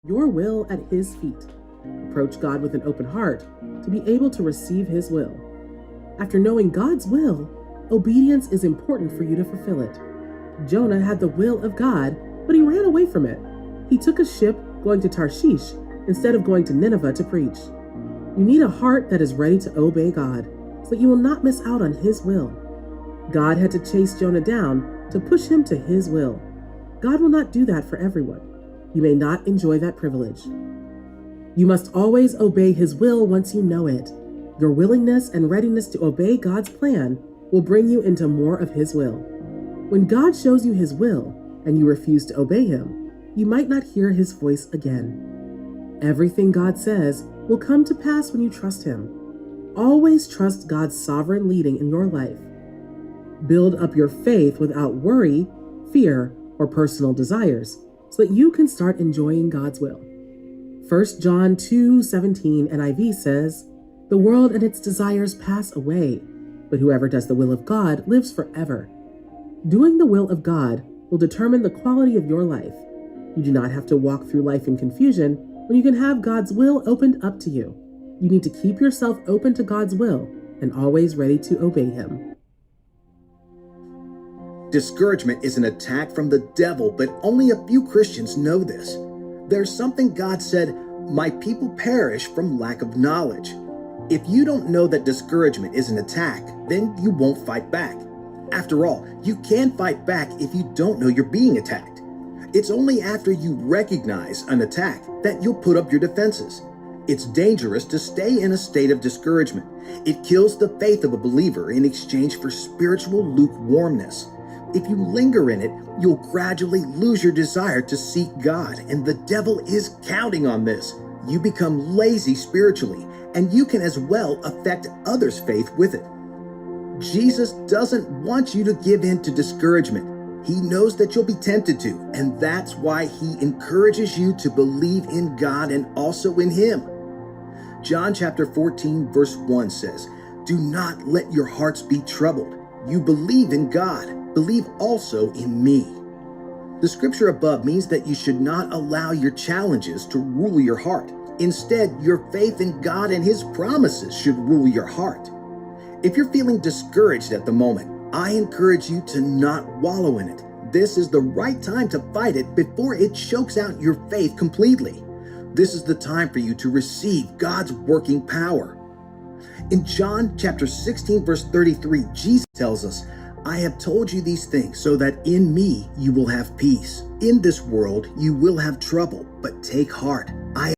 your will at His feet. Approach God with an open heart to be able to receive His will. After knowing God's will, obedience is important for you to fulfill it. Jonah had the will of God, but he ran away from it. He took a ship going to Tarshish instead of going to Nineveh to preach. You need a heart that is ready to obey God so that you will not miss out on His will. God had to chase Jonah down to push him to His will. God will not do that for everyone. You may not enjoy that privilege. You must always obey His will once you know it. Your willingness and readiness to obey God's plan will bring you into more of His will. When God shows you His will and you refuse to obey Him, you might not hear His voice again. Everything God says will come to pass when you trust Him. Always trust God's sovereign leading in your life. Build up your faith without worry, fear, or personal desires so that you can start enjoying God's will. 1 John 2:17 NIV says, "The world and its desires pass away, but whoever does the will of God lives forever." Doing the will of God will determine the quality of your life. You do not have to walk through life in confusion when you can have God's will opened up to you. You need to keep yourself open to God's will and always ready to obey Him. Discouragement is an attack from the devil, but only a few Christians know this. There's something God said, "My people perish from lack of knowledge." If you don't know that discouragement is an attack, then you won't fight back. After all, you can't fight back if you don't know you're being attacked. It's only after you recognize an attack that you'll put up your defenses. It's dangerous to stay in a state of discouragement. It kills the faith of a believer in exchange for spiritual lukewarmness. If you linger in it, you'll gradually lose your desire to seek God, and the devil is counting on this. You become lazy spiritually, and you can as well affect others' faith with it. Jesus doesn't want you to give in to discouragement. He knows that you'll be tempted to, and that's why He encourages you to believe in God and also in Him. John chapter 14 verse 1 says, "Do not let your hearts be troubled. You believe in God. Believe also in me." The scripture above means that you should not allow your challenges to rule your heart. Instead, your faith in God and His promises should rule your heart. If you're feeling discouraged at the moment, I encourage you to not wallow in it. This is the right time to fight it before it chokes out your faith completely. This is the time for you to receive God's working power. In John chapter 16 verse 33, Jesus tells us, "I have told you these things so that in me you will have peace. In this world you will have trouble, but take heart.